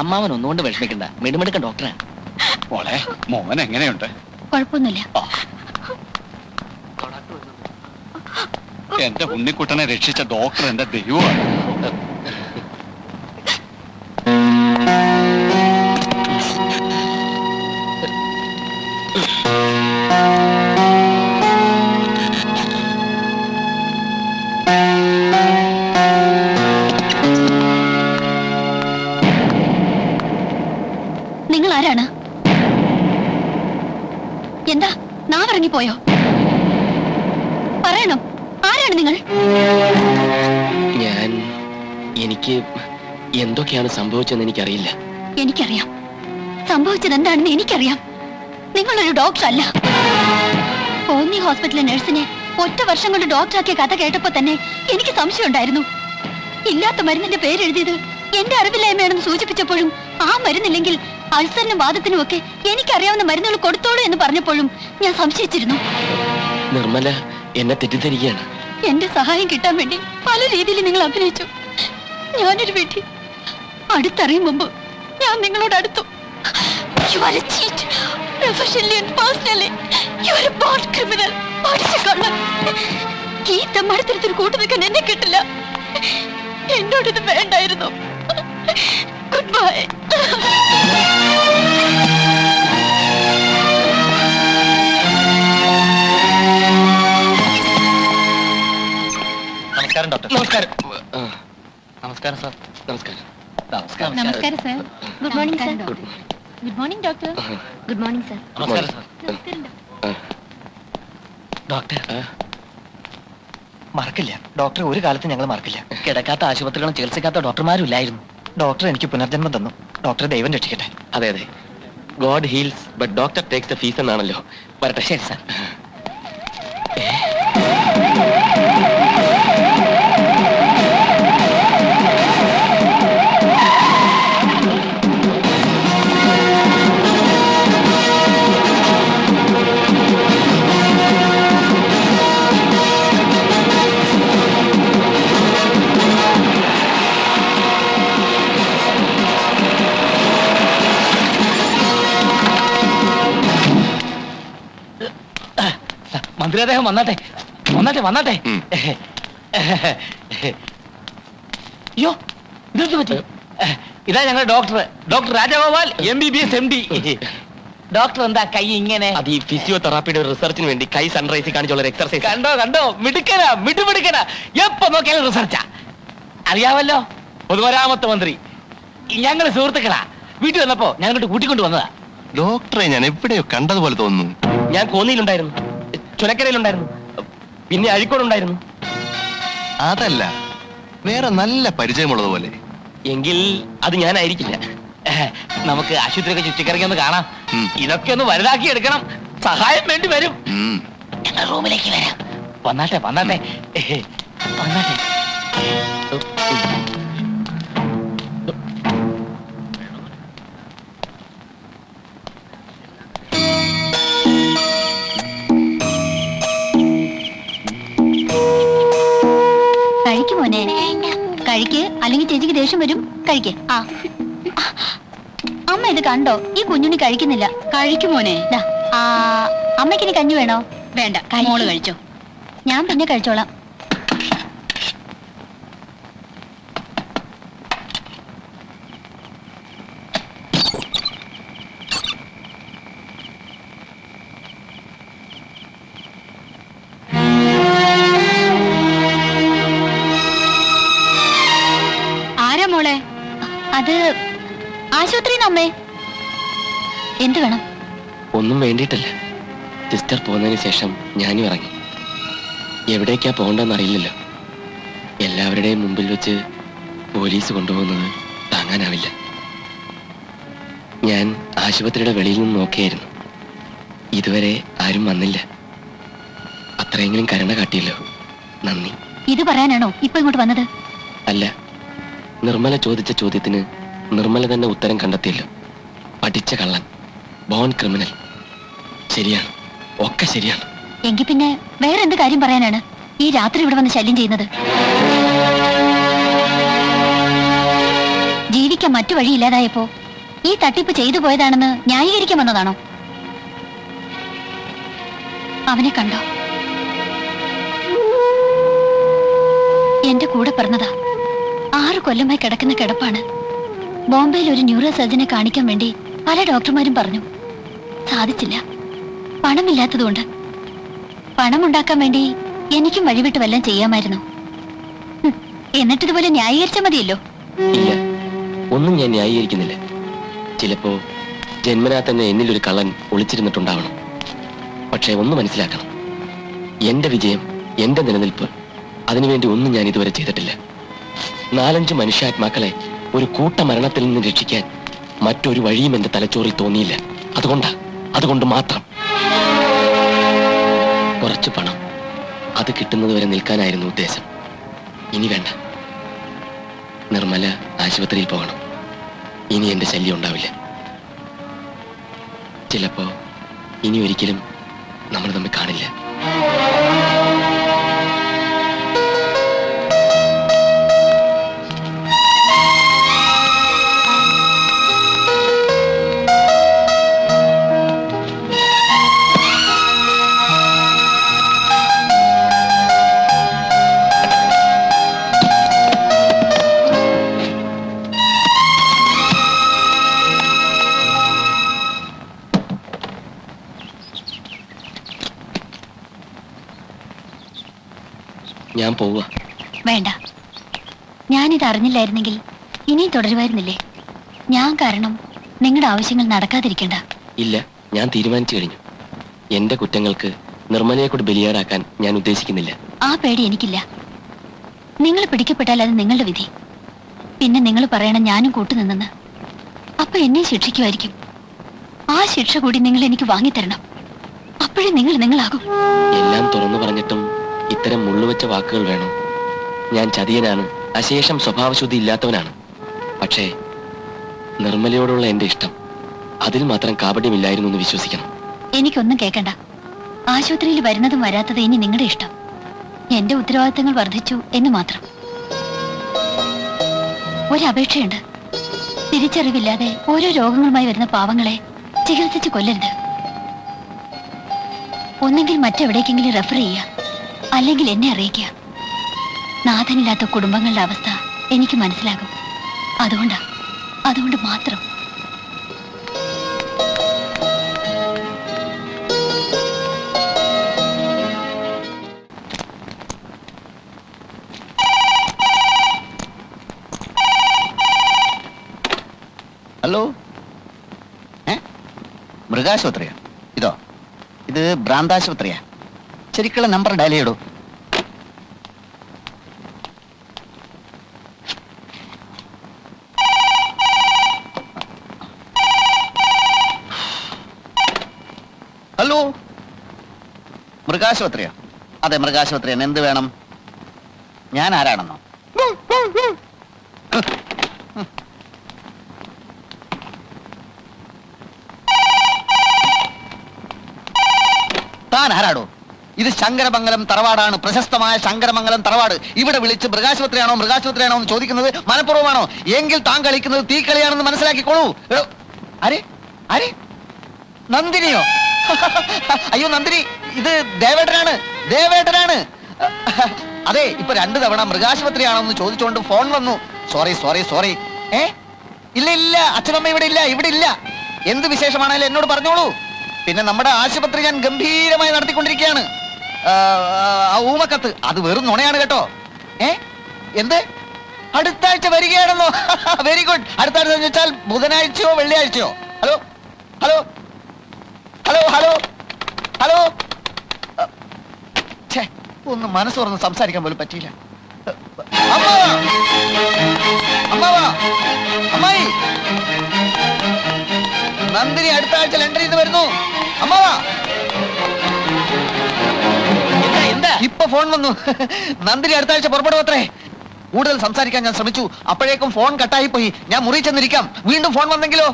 അമ്മാവൻ ഒന്നുകൊണ്ട് വിഷമിക്കണ്ട, മിടുമിടുക്കൻ ഡോക്ടറാ. മോളെ, മോൻ എങ്ങനെയുണ്ട്? കുഴപ്പമൊന്നുമില്ല. എന്റെ ഉണ്ണിക്കുട്ടനെ രക്ഷിച്ച ഡോക്ടർ എന്റെ ദൈവമാണ്. നിങ്ങൾ ആരാണ്? എന്താ നാവിറങ്ങിപ്പോയോ? പറയണം, ആരാണ് നിങ്ങൾ? എനിക്ക് എന്തൊക്കെയാണ് സംഭവിച്ചതെന്ന് എനിക്കറിയില്ല. എനിക്കറിയാം, സംഭവിച്ചത് എന്താണെന്ന് എനിക്കറിയാം. നിങ്ങളൊരു ഡോക്ടർ അല്ല. കോന്നി ഹോസ്പിറ്റലിലെ നഴ്സിനെ ഒറ്റ വർഷം കൊണ്ട് ഡോക്ടറാക്കിയ കഥ കേട്ടപ്പോ തന്നെ എനിക്ക് സംശയം ഉണ്ടായിരുന്നു. ഇല്ലാത്ത മരുന്നിന്റെ പേരെഴുതിയത് എന്റെ അറിവില്ലായ്മയാണെന്ന് സൂചിപ്പിച്ചപ്പോഴും, ആ മരുന്നില്ലെങ്കിൽ അൾസറിനും വാദത്തിനും ഒക്കെ എനിക്കറിയാവുന്ന മരുന്നുകൾ കൊടുത്തോളൂ എന്ന് പറഞ്ഞപ്പോഴും ഞാൻ സംശയിച്ചിരുന്നു. നിർമ്മല എന്നെ തെറ്റിദ്ധരിക്കുകയാണ്. എന്റെ സഹായം കിട്ടാൻ വേണ്ടി പല രീതിയിൽ നിങ്ങൾ അഭിനയിച്ചു. ഞാനൊരു വീട്ടിൽ അടുത്തറിയും മുമ്പ് ഞാൻ നിങ്ങളോട് അടുത്തു. You are a cheat. Professionally and personally, you are a born criminal. പഠിച്ചകൊള്ളാം. ഈ തമ്മാടത്തിനൊരു കൂട്ടു നിൽക്കാൻ എന്നെ കിട്ടില്ല. എന്നോടിത് വേണ്ടായിരുന്നു. Good bye. നമസ്കാരം ഡോക്ടർ. നമസ്കാരം. നമസ്കാരം സാർ. നമസ്കാരം. നമസ്കാരം sir. Good morning sir. Good morning doctor. Good morning sir. നമസ്കാരം സാർ. നമസ്കാരം ഡോക്ടർ. മറക്കില്ല ഡോക്ടർ, ഒരു കാലത്ത് ഞങ്ങൾ മറക്കില്ല. കിടക്കാത്ത ആശുപത്രികളും ചികിത്സിക്കാത്ത ഡോക്ടർമാരും ഇല്ലായിരുന്നു. ഡോക്ടർ എനിക്ക് പുനർജന്മം തന്നു. ഡോക്ടർ ദൈവം രക്ഷിക്കട്ടെ. അതെ അതെ, God heels but doctor takes the fees എന്നാണല്ലോ. വരട്ടെ. ശരി സാർ. മന്ത്രി അദ്ദേഹം വന്നാട്ടെ, വന്നാട്ടെ, വന്നാട്ടെ. അയ്യോ, ഇതെന്ത് പറ്റി? ഇതാ ഞങ്ങളുടെ doctor, doctor Rajagopal, MBBS MD. Doctor എന്താ കൈ ഇങ്ങനെ? അത് ഈ ഫിസിയോതെറാപ്പിയുടെ ഒരു റിസർച്ചിന് വേണ്ടി കൈ സൺറൈസിൽ കാണിച്ചുള്ള എക്സർസൈസ്. കണ്ടോ കണ്ടോ, മിടുക്കനാ, മിടുമിടുക്കനാ. എപ്പോ നോക്കിയാലും റിസർച്ചാ. അറിയാമല്ലോ, പൊതുമരാമത്ത് മന്ത്രി. ഞങ്ങള് സുഹൃത്തുക്കളാ. വീട്ടിൽ വന്നപ്പോ ഞങ്ങോട്ട് കൂട്ടിക്കൊണ്ട് വന്നതാ. ഡോക്ടറെ ഞാൻ എവിടെയോ കണ്ടതുപോലെ തോന്നുന്നു. ഞാൻ കോന്നിയിലുണ്ടായിരുന്നു, ചുനക്കരയിലുണ്ടായിരുന്നു, പിന്നെ അഴീക്കോടുണ്ടായിരുന്നു. അതല്ല, വേറെ നല്ല പരിചയമുള്ളതുപോലെ. എങ്കിൽ അത് ഞാനായിരിക്കില്ല. നമുക്ക് ആശുപത്രിയൊക്കെ ചുറ്റിക്കറങ്ങി ഒന്ന് കാണാം. ഇതൊക്കെ ഒന്ന് വലുതാക്കി എടുക്കണം. സഹായം വേണ്ടി വരും. ഞങ്ങൾ റൂമിലേക്ക് വരാം. വന്നാട്ടെ, വന്നാട്ടെ, വന്നാട്ടെ. കഴിക്കുമോനെ, കഴിക്ക്, അല്ലെങ്കിൽ ചേച്ചിക്ക് ദേഷ്യം വരും. കഴിക്ക്. അമ്മ ഇത് കണ്ടോ? ഈ കുഞ്ഞുണ്ണി കഴിക്കുന്നില്ല. കഴിക്കുമോനെ. അമ്മയ്ക്കിനി കഞ്ഞി വേണോ? വേണ്ട, മോള് കഴിച്ചോ. ഞാൻ പിന്നെ കഴിച്ചോളാം. ആരാ മോളെ? അത് ആശുപത്രിന്ന് അമ്മേ. എന്ത് വേണം? ഒന്നും വേണ്ടിയിട്ടല്ല. സിസ്റ്റർ പോകുന്നതിന് ശേഷം ഞാനും ഇറങ്ങി. എവിടേക്കാ പോകണ്ടെന്ന് അറിയില്ലല്ലോ. എല്ലാവരുടെയും മുമ്പിൽ വെച്ച് പോലീസ് കൊണ്ടുപോകുന്നത് താങ്ങാനാവില്ല. ഞാൻ ആശുപത്രിയുടെ വെളിയിൽ നിന്ന് നോക്കിയായിരുന്നു. ഇതുവരെ ആരും വന്നില്ല. അത്രയെങ്കിലും കരുണ കാട്ടിയല്ലോ, നന്ദി. ഇത് പറയാനാണോ ഇപ്പൊ ഇങ്ങോട്ട് വന്നത്? അല്ല, നിർമ്മല ചോദിച്ച ചോദ്യത്തിന് നിർമ്മല തന്നെ ഉത്തരം കണ്ടെത്തിയല്ലോ. പഠിച്ച കള്ളൻ, ബോൺ ക്രിമിനൽ. ശരിയാണ്, ഒക്കെ ശരിയാണ്. എങ്കിൽ പിന്നെ വേറെ എന്ത് കാര്യം പറയാനാണ് ഈ രാത്രി ഇവിടെ വന്ന് ശല്യം ചെയ്യുന്നത്? ജീവിക്കാൻ മറ്റു വഴിയില്ലാതായപ്പോ ഈ തട്ടിപ്പ് ചെയ്തു പോയതാണെന്ന് ന്യായീകരിക്കാൻ വന്നതാണോ? അവനെ കണ്ടോ? എന്റെ കൂടെ പറഞ്ഞതാ. 6 കൊല്ലമായി കിടക്കുന്ന കിടപ്പാണ്. ബോംബെയിൽ ഒരു ന്യൂറോ സർജനെ കാണിക്കാൻ വേണ്ടി പല ഡോക്ടർമാരും പറഞ്ഞു. സാധിച്ചില്ല. പണമില്ലാത്തതുകൊണ്ട്. പണമുണ്ടാക്കാൻ വേണ്ടി എനിക്കും വഴിവിട്ട് വല്ലതും ചെയ്യാമായിരുന്നു. എന്നിട്ടിതുപോലെ ന്യായീകരിച്ചാൽ മതിയല്ലോ. ഇല്ല, ഒന്നും ഞാൻ ന്യായീകരിക്കുന്നില്ല. ചിലപ്പോ ജന്മനാ തന്നെ എന്നിലൊരു കള്ളൻ ഒളിച്ചിരുന്നിട്ടുണ്ടാവണം. പക്ഷെ ഒന്ന് മനസ്സിലാക്കണം, എന്റെ വിജയം, എന്റെ നിലനിൽപ്പ്, അതിനുവേണ്ടി ഒന്നും ഞാൻ ഇതുവരെ ചെയ്തിട്ടില്ല. 4-5 മനുഷ്യാത്മാക്കളെ ഒരു കൂട്ട മരണത്തിൽ നിന്ന് രക്ഷിക്കാൻ മറ്റൊരു വഴിയും എന്റെ തലച്ചോറിൽ തോന്നിയില്ല. അതുകൊണ്ട് മാത്രം. കുറച്ച് പണം, അത് കിട്ടുന്നത് വരെ നിൽക്കാനായിരുന്നു ഉദ്ദേശം. ഇനി വേണ്ട. നിർമ്മല ആശുപത്രിയിൽ പോകണം. ഇനി എന്റെ ശല്യം ഉണ്ടാവില്ല. ചിലപ്പോ ഇനി ഒരിക്കലും നമ്മൾ തമ്മിൽ കാണില്ല. ഞാൻ പോവുക. വേണ്ട. ഞാനിത് അറിഞ്ഞില്ലായിരുന്നെങ്കിൽ ഇനിയും തുടരുമായിരുന്നില്ലേ? ഞാൻ കാരണം നിങ്ങളുടെ ആവശ്യങ്ങൾ നടക്കാതിരിക്കണ്ട. ഇല്ല, ഞാൻ തീരുമാനിച്ചു കഴിഞ്ഞു. എന്റെ കുറ്റങ്ങൾക്ക് നിർമ്മലയെ കൂടി ബലിയാടാക്കാൻ ഞാൻ ഉദ്ദേശിക്കുന്നില്ല. ആ പേടി എനിക്കില്ല. നിങ്ങൾ പിടിക്കപ്പെട്ടാൽ അത് നിങ്ങളുടെ വിധി. പിന്നെ നിങ്ങൾ പറയണം ഞാനും കൂട്ടുനിന്നെന്ന്. അപ്പൊ എന്നെ ശിക്ഷിക്കുമായിരിക്കും. ആ ശിക്ഷ കൂടി നിങ്ങൾ എനിക്ക് വാങ്ങിത്തരണം. അപ്പോഴേ നിങ്ങൾ നിങ്ങളാകും. എല്ലാം തുറന്നു പറഞ്ഞിട്ടും ഇത്തരം മുള്ളുവെച്ച വാക്കുകൾ വേണോ? ഞാൻ ചതിയനാണ്, അശേഷം സ്വഭാവശുദ്ധി ഇല്ലാത്തവനാണ്. പക്ഷേ നിർമ്മലയോടുള്ള എന്റെ ഇഷ്ടം, അതിൽ മാത്രം കാപട്യമില്ലായിരുന്നു എന്ന് വിശ്വസിക്കണം. എനിക്കൊന്നും കേൾക്കണ്ട. ആശുപത്രിയിൽ വരുന്നതും വരാത്തത് ഇനി നിങ്ങളുടെ ഇഷ്ടം. എന്റെ ഉത്തരവാദിത്തങ്ങൾ വർദ്ധിച്ചു എന്ന് മാത്രം. ഒരപേക്ഷയുണ്ട്. തിരിച്ചറിവില്ലാതെ ഓരോ രോഗങ്ങളുമായി വരുന്ന പാവങ്ങളെ ചികിത്സിച്ച് കൊല്ലരുത്. ഒന്നെങ്കിൽ മറ്റെവിടേക്കെങ്കിലും റെഫർ ചെയ്യുക, അല്ലെങ്കിൽ എന്നെ അറിയിക്കുക. നാഥനില്ലാത്ത കുടുംബങ്ങളുടെ അവസ്ഥ എനിക്ക് മനസ്സിലാകും. അതുകൊണ്ട് മാത്രം. ഹലോ, മൃഗാശുപത്രിയാ? ഇത് ഭ്രാന്താശുപത്രിയാ? ശരിക്കുള്ള നമ്പർ ഡയൽ ചെയ്യടോ. ഹലോ, മൃഗാശുപത്രിയാ? അതെ, മൃഗാശുപത്രിയാണ്. എന്ത് വേണം? ഞാൻ ആരാണെന്നോ? താൻ ആരാടോ? ഇത് ശങ്കരമംഗലം തറവാടാണ്, പ്രശസ്തമായ ശങ്കരമംഗലം തറവാട്. ഇവിടെ വിളിച്ച് മൃഗാശുപത്രിയാണോ എന്ന് ചോദിക്കുന്നത് മനഃപൂർവ്വമാണോ? എങ്കിൽ താൻ കളിക്കുന്നത് തീക്കളിയാണെന്ന് മനസ്സിലാക്കിക്കോളൂ. ആരെ ആരെ? നന്ദിനിയോ? അയ്യോ നന്ദിനി, ഇത് ദേവേട്ടനാണ്. അതെ, ഇപ്പൊ 2 തവണ മൃഗാശുപത്രിയാണോ എന്ന് ചോദിച്ചുകൊണ്ട് ഫോൺ വന്നു. സോറി. ഇല്ല, അച്ഛനമ്മ ഇവിടെ ഇല്ല. എന്ത് വിശേഷമാണേലും എന്നോട് പറഞ്ഞോളൂ. പിന്നെ നമ്മുടെ ആശുപത്രി ഞാൻ ഗംഭീരമായി നടത്തിക്കൊണ്ടിരിക്കുകയാണ്. ആ ഊമക്കത്ത് അത് വെറും നുണയാണ് കേട്ടോ. എന്ത്? അടുത്ത ആഴ്ച വരികയാണെന്നോ? Very good. അടുത്ത ആഴ്ച എന്ന് വെച്ചാൽ ബുധനാഴ്ചയോ വെള്ളിയാഴ്ചയോ? ഹലോ, ഒന്ന് മനസ്സ് തുറന്ന് സംസാരിക്കാൻ പോലും പറ്റിയില്ല. അമ്മായി, നന്ദിനി അടുത്ത ആഴ്ച ലണ്ടനിൽ നിന്ന് വരുന്നു. അമ്മാവാ, ഇപ്പൊ ഫോൺ വന്നു. നന്ദിനി അടുത്ത ആഴ്ച പുറപ്പെടുവത്രേ. കൂടുതൽ സംസാരിക്കാൻ ഞാൻ ശ്രമിച്ചു, അപ്പോഴേക്കും ഫോൺ കട്ടായി പോയി. ഞാൻ മുറി ചെന്നിരിക്കാം. വീണ്ടും ഫോൺ വന്നെങ്കിലോ?